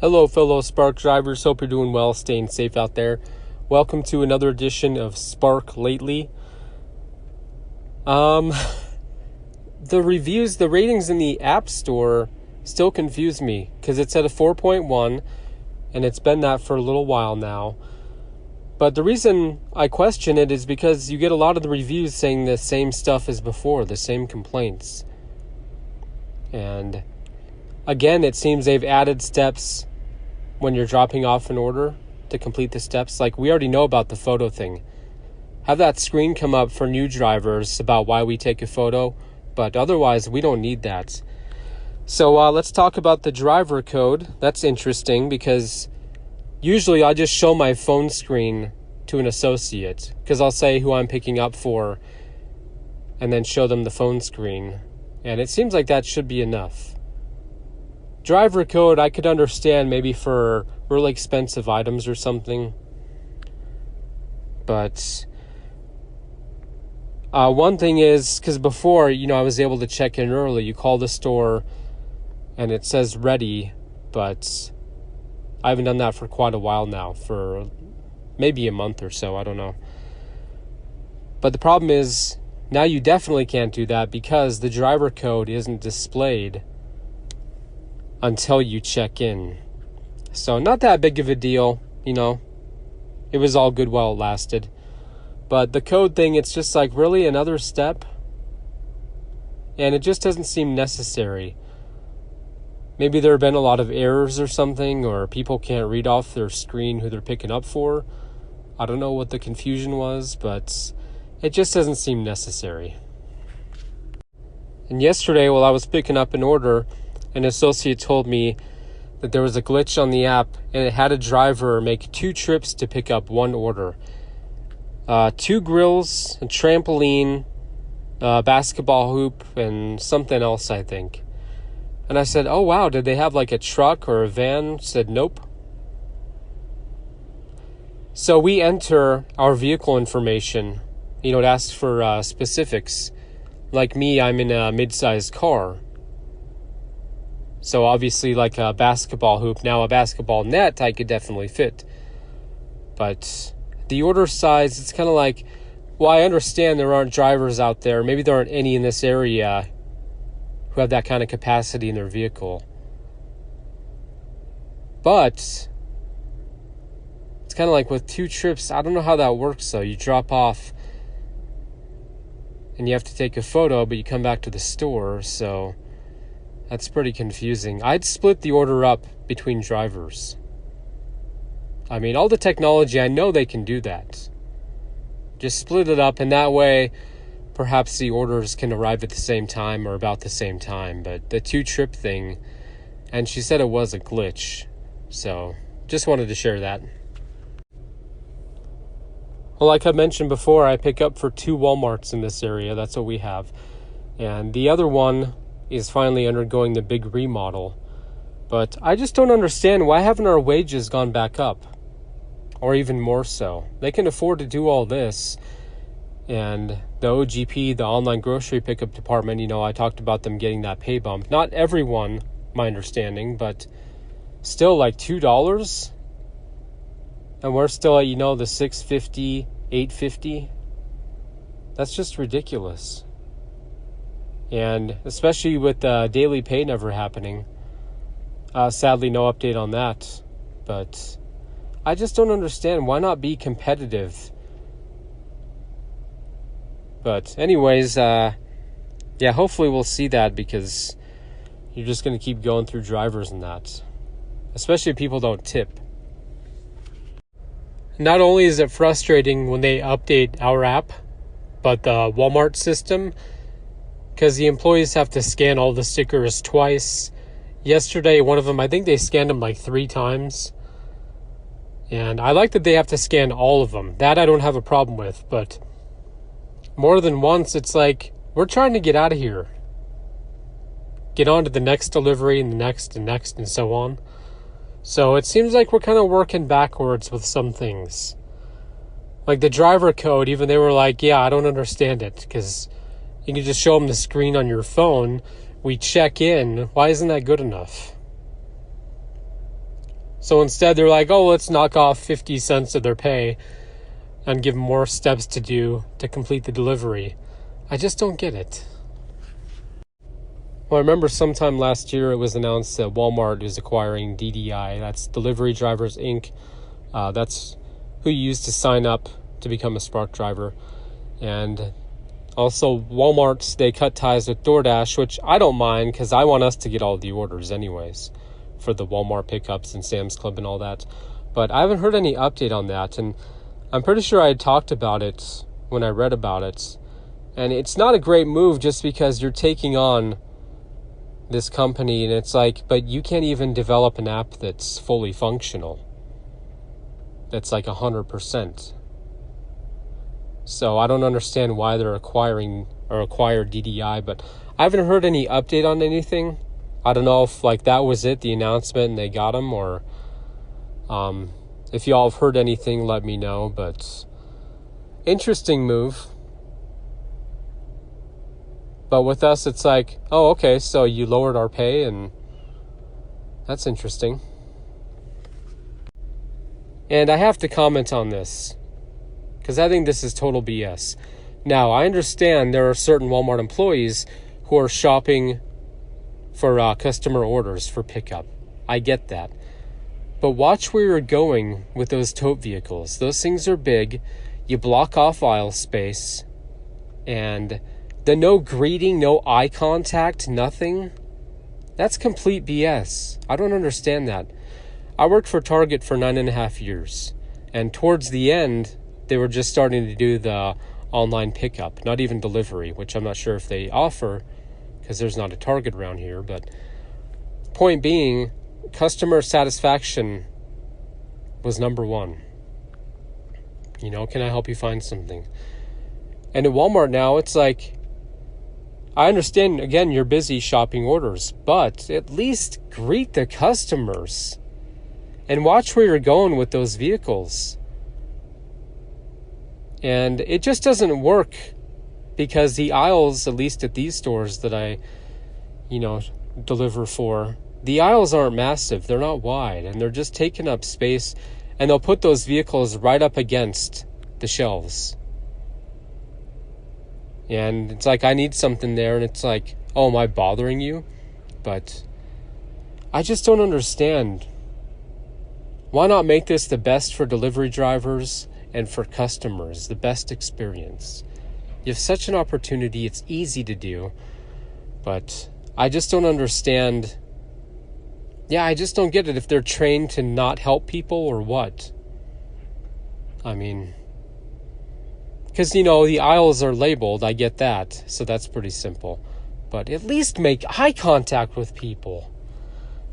Hello, fellow Spark drivers. Hope you're doing well, staying safe out there. Welcome to another edition of Spark Lately. The ratings in the App Store still confuse me because it's at a 4.1 and it's been that for a little while now. But the reason I question it is because you get a lot of the reviews saying the same stuff as before, the same complaints. And again, it seems they've added steps when you're dropping off an order to complete the steps. Like, we already know about the photo thing. Have that screen come up for new drivers about why we take a photo, but otherwise we don't need that. So let's talk about the driver code. That's interesting because usually I just show my phone screen to an associate because I'll say who I'm picking up for and then show them the phone screen. And it seems like that should be enough. Driver code, I could understand maybe for really expensive items or something. But one thing is, because before, I was able to check in early. You call the store and it says ready, but I haven't done that for quite a while now, for maybe a month or so, I don't know. But the problem is, now you definitely can't do that because the driver code isn't displayed until you check in. So not that big of a deal, It was all good while it lasted. But the code thing, it's just like, really another step? And it just doesn't seem necessary. Maybe there have been a lot of errors or something, or people can't read off their screen who they're picking up for. I don't know what the confusion was, but it just doesn't seem necessary. And yesterday, while I was picking up an order, an associate told me that there was a glitch on the app and it had a driver make 2 trips to pick up one order. 2 grills, a trampoline, a basketball hoop, and something else, I think. And I said, oh wow, did they have like a truck or a van? Said, nope. So we enter our vehicle information. It asks for specifics. Like me, I'm in a mid-sized car. So obviously, like a basketball hoop, now a basketball net, I could definitely fit. But the order size, it's kind of like, well, I understand there aren't drivers out there. Maybe there aren't any in this area who have that kind of capacity in their vehicle. But it's kind of like with 2 trips, I don't know how that works though. You drop off and you have to take a photo, but you come back to the store, so that's pretty confusing. I'd split the order up between drivers. I mean, all the technology, I know they can do that. Just split it up, and that way, perhaps the orders can arrive at the same time or about the same time. But the 2-trip thing, and she said it was a glitch. So, just wanted to share that. Well, like I mentioned before, I pick up for 2 Walmarts in this area. That's what we have. And the other one is finally undergoing the big remodel. But I just don't understand, why haven't our wages gone back up? Or even more so. They can afford to do all this. And the OGP, the online grocery pickup department, I talked about them getting that pay bump. Not everyone, my understanding, but still like $2. And we're still at, the $6.50, $8.50. That's just ridiculous. And especially with daily pay never happening. Sadly, no update on that. But I just don't understand. Why not be competitive? But anyways, hopefully we'll see that, because you're just going to keep going through drivers and that. Especially if people don't tip. Not only is it frustrating when they update our app, but the Walmart system, because the employees have to scan all the stickers twice. Yesterday, one of them, I think they scanned them like 3 times. And I like that they have to scan all of them. That I don't have a problem with, but more than once, it's like, we're trying to get out of here. Get on to the next delivery and the next and next and so on. So it seems like we're kind of working backwards with some things. Like the driver code, even they were like, yeah, I don't understand it, because you can just show them the screen on your phone. We check in. Why isn't that good enough? So instead they're like, oh, let's knock off 50 cents of their pay and give them more steps to do to complete the delivery. I just don't get it. Well, I remember sometime last year it was announced that Walmart is acquiring DDI. That's Delivery Drivers Inc. That's who you use to sign up to become a Spark driver. And also Walmart, they cut ties with DoorDash, which I don't mind because I want us to get all the orders anyways for the Walmart pickups and Sam's Club and all that. But I haven't heard any update on that, and I'm pretty sure I had talked about it when I read about it. And it's not a great move just because you're taking on this company, and it's like, but you can't even develop an app that's fully functional. That's like 100%. So I don't understand why they're acquired DDI, but I haven't heard any update on anything. I don't know if like that was it, the announcement, and they got them, or if y'all have heard anything, let me know. But interesting move. But with us, it's like, oh, okay, so you lowered our pay, and that's interesting. And I have to comment on this, because I think this is total BS. Now, I understand there are certain Walmart employees who are shopping for customer orders for pickup. I get that. But watch where you're going with those tote vehicles. Those things are big. You block off aisle space. And the no greeting, no eye contact, nothing. That's complete BS. I don't understand that. I worked for Target for 9.5 years. And towards the end, they were just starting to do the online pickup, not even delivery, which I'm not sure if they offer because there's not a Target around here. But point being, customer satisfaction was number one. You know, can I help you find something? And at Walmart now, it's like, I understand, again, you're busy shopping orders, but at least greet the customers and watch where you're going with those vehicles. And it just doesn't work because the aisles, at least at these stores that I, deliver for, the aisles aren't massive. They're not wide, and they're just taking up space, and they'll put those vehicles right up against the shelves. And it's like, I need something there, and it's like, oh, am I bothering you? But I just don't understand. Why not make this the best for delivery drivers and for customers, the best experience? You have such an opportunity. It's easy to do, but I just don't understand. Yeah, I just don't get it, if they're trained to not help people or what. I mean, because, the aisles are labeled, I get that, so that's pretty simple. But at least make eye contact with people.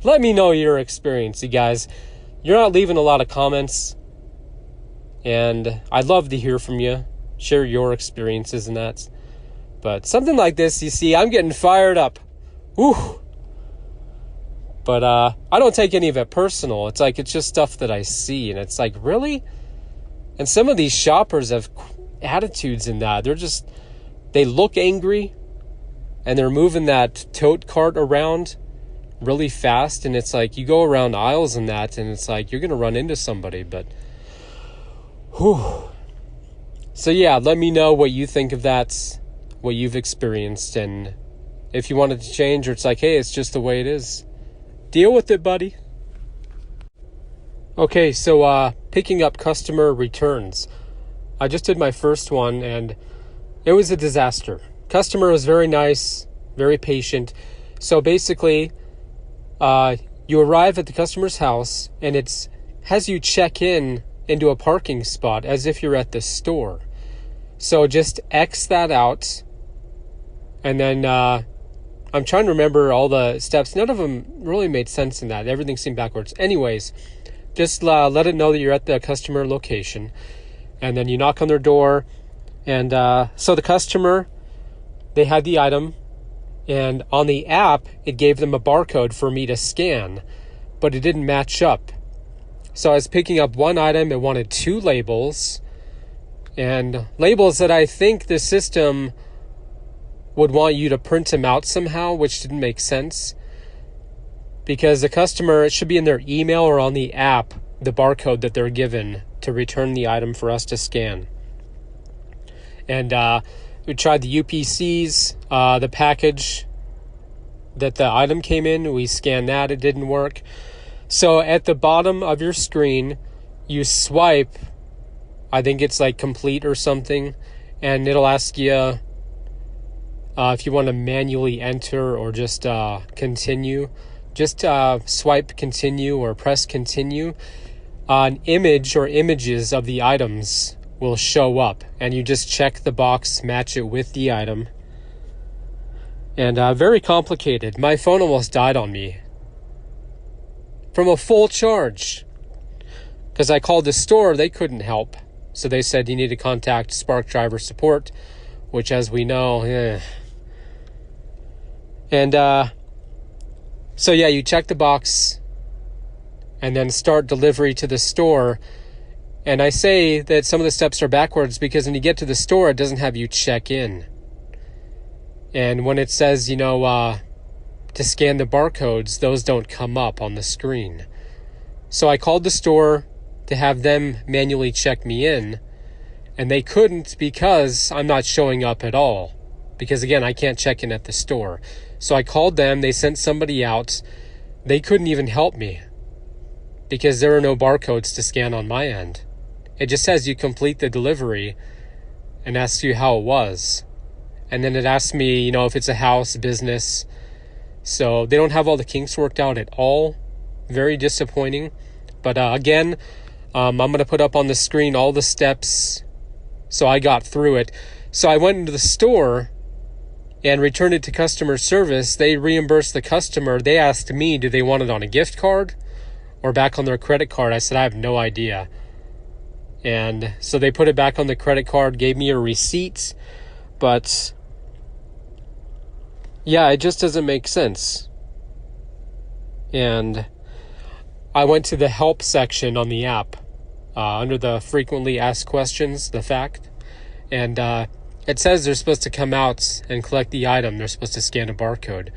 Let me know your experience, you guys. You're not leaving a lot of comments, and I'd love to hear from you. Share your experiences and that. But something like this, you see, I'm getting fired up. Whew. But I don't take any of it personal. It's like, it's just stuff that I see, and it's like, really? And some of these shoppers have attitudes in that. They look angry, and they're moving that tote cart around really fast, and it's like, you go around aisles and that, and it's like, you're going to run into somebody. But whew. So yeah, let me know what you think of that, what you've experienced, and if you wanted to change, or it's like, hey, it's just the way it is. Deal with it, buddy. Okay, so picking up customer returns. I just did my first one, and it was a disaster. Customer was very nice, very patient. So basically, you arrive at the customer's house, and it has you check in into a parking spot as if you're at the store. So just X that out, and then I'm trying to remember all the steps. None of them really made sense in that. Everything seemed backwards. Anyways, just let it know that you're at the customer location, and then you knock on their door, and so the customer, they had the item, and on the app, it gave them a barcode for me to scan, but it didn't match up. So I was picking up one item, it wanted 2 labels, and labels that I think the system would want you to print them out somehow, which didn't make sense. because the customer, it should be in their email or on the app, the barcode that they're given to return the item for us to scan. And we tried the UPCs, the package that the item came in. We scanned that. It didn't work. So at the bottom of your screen, you swipe, I think it's like complete or something, and it'll ask you if you want to manually enter or just continue. Just swipe continue or press continue. An image or images of the items will show up, and you just check the box, match it with the item. And very complicated. My phone almost died on me from a full charge, because I called the store. They couldn't help, so they said you need to contact Spark Driver Support, which, as we know, And so yeah, you check the box and then start delivery to the store. And I say that some of the steps are backwards because when you get to the store, it doesn't have you check in. And when it says, to scan the barcodes, those don't come up on the screen. So I called the store to have them manually check me in, and they couldn't because I'm not showing up at all. Because again, I can't check in at the store. So I called them, they sent somebody out. They couldn't even help me because there are no barcodes to scan on my end. It just says you complete the delivery and asks you how it was. And then it asks me, if it's a house, business. So they don't have all the kinks worked out at all. Very disappointing. But again, I'm going to put up on the screen all the steps. So I got through it. So I went into the store and returned it to customer service. They reimbursed the customer. They asked me, do they want it on a gift card or back on their credit card? I said, I have no idea. And so they put it back on the credit card, gave me a receipt. But yeah, it just doesn't make sense. And I went to the help section on the app under the frequently asked questions, the fact. And it says they're supposed to come out and collect the item. They're supposed to scan a barcode.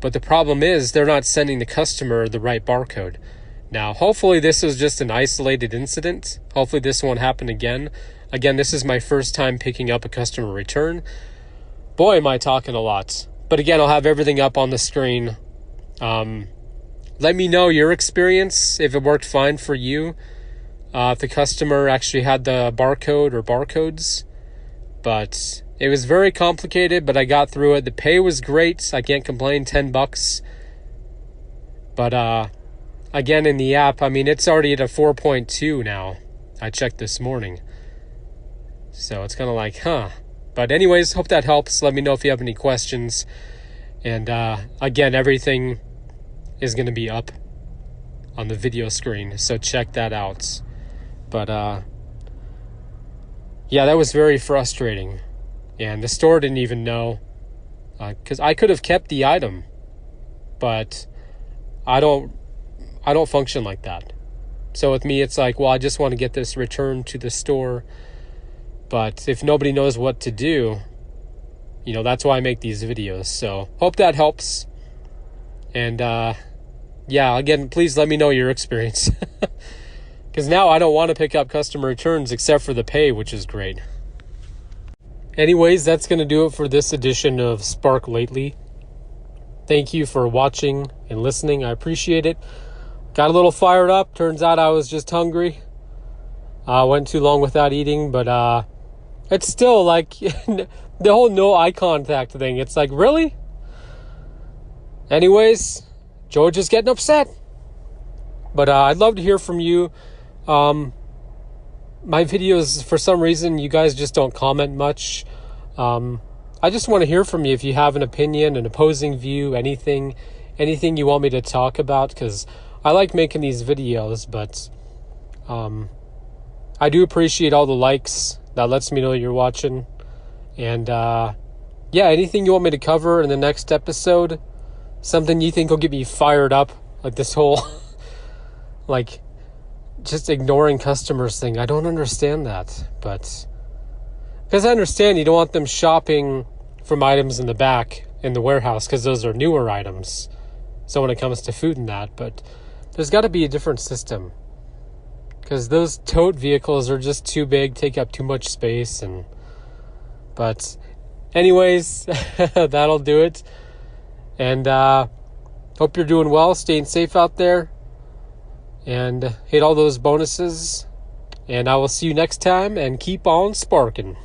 But the problem is they're not sending the customer the right barcode. Now, hopefully this is just an isolated incident. Hopefully this won't happen again. Again, this is my first time picking up a customer return. Boy, am I talking a lot. But again, I'll have everything up on the screen. Let me know your experience, if it worked fine for you. If the customer actually had the barcode or barcodes. But it was very complicated, but I got through it. The pay was great. I can't complain, $10. But again, in the app, it's already at a 4.2 now. I checked this morning. So it's kind of like, But anyways, hope that helps. Let me know if you have any questions. And again, everything is going to be up on the video screen. So check that out. But yeah, that was very frustrating. And the store didn't even know. Because I could have kept the item. But I don't function like that. So with me, it's like, well, I just want to get this returned to the store. But if nobody knows what to do, that's why I make these videos. So hope that helps. And yeah, again, please let me know your experience. Because now I don't want to pick up customer returns except for the pay, which is great. Anyways, that's going to do it for this edition of Spark Lately. Thank you for watching and listening. I appreciate it. Got a little fired up. Turns out I was just hungry. Went too long without eating, but it's still like the whole no eye contact thing. It's like, really? Anyways, George is getting upset. But I'd love to hear from you. My videos, for some reason, you guys just don't comment much. I just want to hear from you if you have an opinion, an opposing view, anything you want me to talk about, because I like making these videos, but I do appreciate all the likes. That lets me know you're watching. And yeah, anything you want me to cover in the next episode, something you think will get me fired up, like this whole like just ignoring customers thing. I don't understand that, but because I understand you don't want them shopping from items in the back in the warehouse because those are newer items. So when it comes to food and that, but there's got to be a different system. Because those tote vehicles are just too big, take up too much space. But anyways, that'll do it. And hope you're doing well, staying safe out there. And hit all those bonuses. And I will see you next time, and keep on sparking.